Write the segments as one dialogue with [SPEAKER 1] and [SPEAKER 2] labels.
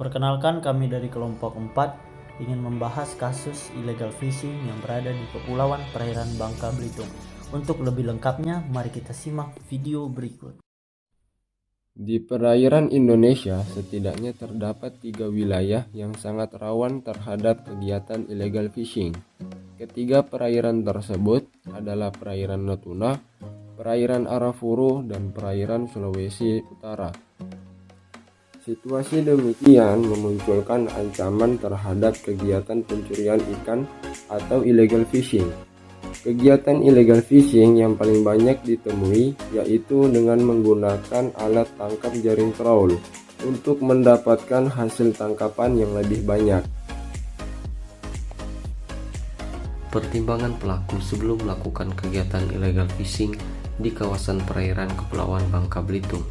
[SPEAKER 1] Perkenalkan, kami dari kelompok 4 ingin membahas kasus illegal fishing yang berada di Kepulauan Perairan Bangka Belitung. Untuk lebih lengkapnya, mari kita simak video berikut.
[SPEAKER 2] Di perairan Indonesia, setidaknya terdapat 3 wilayah yang sangat rawan terhadap kegiatan illegal fishing. Ketiga perairan tersebut adalah perairan Natuna, perairan Arafuru, dan perairan Sulawesi Utara. Situasi demikian memunculkan ancaman terhadap kegiatan pencurian ikan atau illegal fishing. Kegiatan illegal fishing yang paling banyak ditemui yaitu dengan menggunakan alat tangkap jaring trawl untuk mendapatkan hasil tangkapan yang lebih banyak.
[SPEAKER 3] Pertimbangan pelaku sebelum melakukan kegiatan illegal fishing di kawasan perairan Kepulauan Bangka Belitung.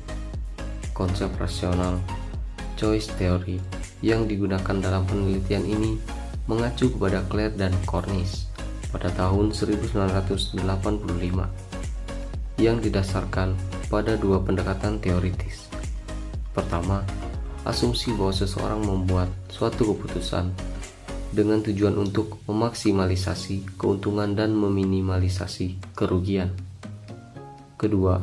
[SPEAKER 3] Konsep rasional choice theory yang digunakan dalam penelitian ini mengacu kepada Clare dan Cornish pada tahun 1985 yang didasarkan pada dua pendekatan teoritis. Pertama, asumsi bahwa seseorang membuat suatu keputusan dengan tujuan untuk memaksimalisasi keuntungan dan meminimalisasi kerugian. Kedua,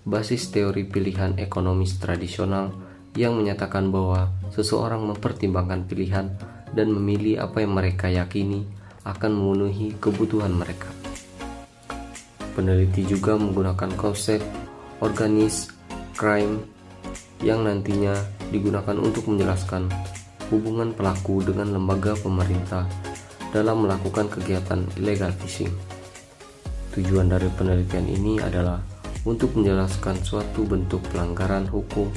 [SPEAKER 3] basis teori pilihan ekonomis tradisional yang menyatakan bahwa seseorang mempertimbangkan pilihan dan memilih apa yang mereka yakini akan memenuhi kebutuhan mereka. Peneliti juga menggunakan konsep organized crime yang nantinya digunakan untuk menjelaskan hubungan pelaku dengan lembaga pemerintah dalam melakukan kegiatan illegal fishing. Tujuan dari penelitian ini adalah untuk menjelaskan suatu bentuk pelanggaran hukum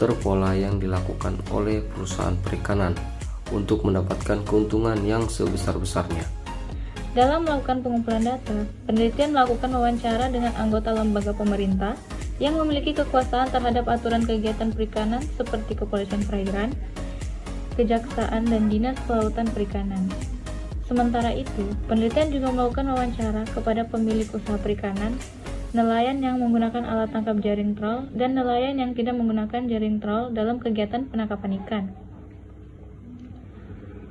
[SPEAKER 3] terpola yang dilakukan oleh perusahaan perikanan untuk mendapatkan keuntungan yang sebesar-besarnya.
[SPEAKER 4] Dalam melakukan pengumpulan data, penelitian melakukan wawancara dengan anggota lembaga pemerintah yang memiliki kekuasaan terhadap aturan kegiatan perikanan seperti Kepolisian Perairan, Kejaksaan, dan Dinas Kelautan Perikanan. Sementara itu, penelitian juga melakukan wawancara kepada pemilik usaha perikanan, nelayan yang menggunakan alat tangkap jaring trawl, dan nelayan yang tidak menggunakan jaring trawl dalam kegiatan penangkapan ikan.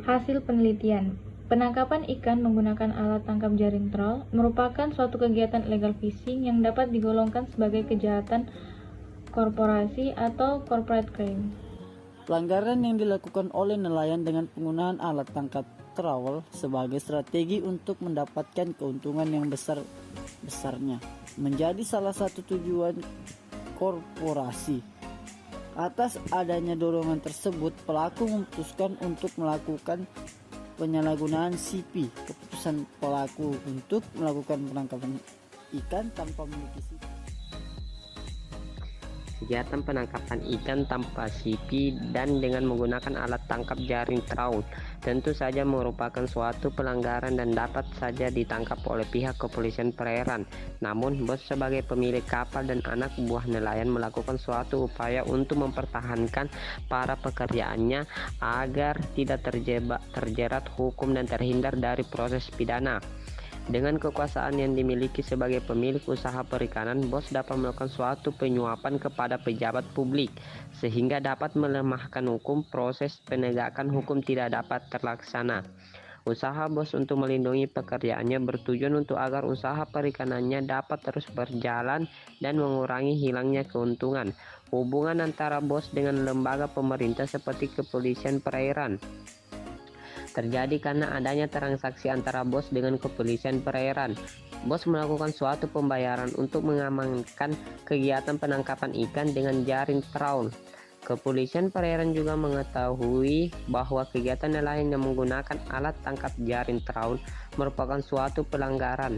[SPEAKER 4] Hasil penelitian: penangkapan ikan menggunakan alat tangkap jaring trawl merupakan suatu kegiatan illegal fishing yang dapat digolongkan sebagai kejahatan korporasi atau corporate crime.
[SPEAKER 1] Pelanggaran yang dilakukan oleh nelayan dengan penggunaan alat tangkap trawl sebagai strategi untuk mendapatkan keuntungan yang besar-besarnya menjadi salah satu tujuan korporasi. Atas adanya dorongan tersebut, pelaku memutuskan untuk melakukan penyalahgunaan CP, keputusan pelaku untuk melakukan penangkapan ikan tanpa memiliki CP.
[SPEAKER 5] Kegiatan penangkapan ikan tanpa CP dan dengan menggunakan alat tangkap jaring trawl tentu saja merupakan suatu pelanggaran dan dapat saja ditangkap oleh pihak kepolisian perairan. Namun, bos sebagai pemilik kapal dan anak buah nelayan melakukan suatu upaya untuk mempertahankan para pekerjaannya agar tidak terjerat hukum dan terhindar dari proses pidana. Dengan kekuasaan yang dimiliki sebagai pemilik usaha perikanan, bos dapat melakukan suatu penyuapan kepada pejabat publik, sehingga dapat melemahkan hukum. Proses penegakan hukum tidak dapat terlaksana. Usaha bos untuk melindungi pekerjaannya bertujuan untuk agar usaha perikanannya dapat terus berjalan dan mengurangi hilangnya keuntungan. Hubungan antara bos dengan lembaga pemerintah seperti Kepolisian Perairan terjadi karena adanya transaksi antara bos dengan Kepolisian Perairan. Bos melakukan suatu pembayaran untuk mengamankan kegiatan penangkapan ikan dengan jaring trawl. Kepolisian Perairan juga mengetahui bahwa kegiatan nelayan yang menggunakan alat tangkap jaring trawl merupakan suatu pelanggaran.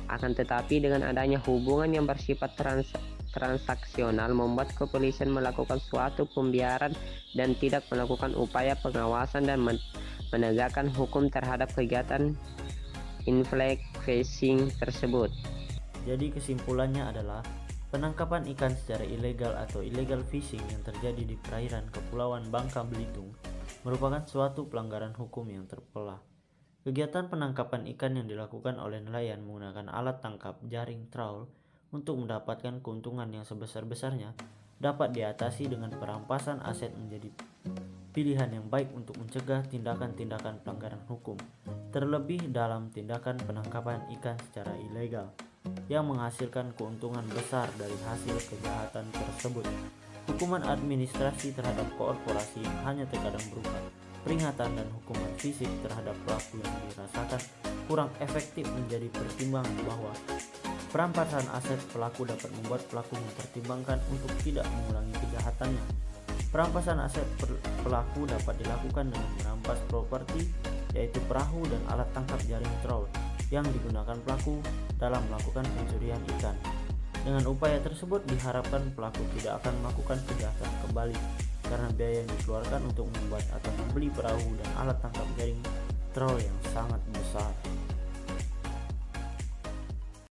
[SPEAKER 5] Akan tetapi dengan adanya hubungan yang bersifat transaksional membuat kepolisian melakukan suatu pembiaran dan tidak melakukan upaya pengawasan dan menegakkan hukum terhadap kegiatan illegal fishing tersebut.
[SPEAKER 1] Jadi kesimpulannya adalah penangkapan ikan secara ilegal atau illegal fishing yang terjadi di perairan Kepulauan Bangka Belitung merupakan suatu pelanggaran hukum yang terpulah. Kegiatan penangkapan ikan yang dilakukan oleh nelayan menggunakan alat tangkap jaring trawl untuk mendapatkan keuntungan yang sebesar-besarnya dapat diatasi dengan perampasan aset menjadi pilihan yang baik untuk mencegah tindakan-tindakan pelanggaran hukum, terlebih dalam tindakan penangkapan ikan secara ilegal yang menghasilkan keuntungan besar dari hasil kejahatan tersebut. Hukuman administrasi terhadap korporasi hanya terkadang berupa peringatan dan hukuman fisik terhadap pelaku yang dirasakan kurang efektif menjadi pertimbangan bahwa perampasan aset pelaku dapat membuat pelaku mempertimbangkan untuk tidak mengulangi kejahatannya. Perampasan aset pelaku dapat dilakukan dengan merampas properti, yaitu perahu dan alat tangkap jaring trawl yang digunakan pelaku dalam melakukan pencurian ikan. Dengan upaya tersebut diharapkan pelaku tidak akan melakukan kejahatan kembali karena biaya yang dikeluarkan untuk membuat atau membeli perahu dan alat tangkap jaring trawl yang sangat besar.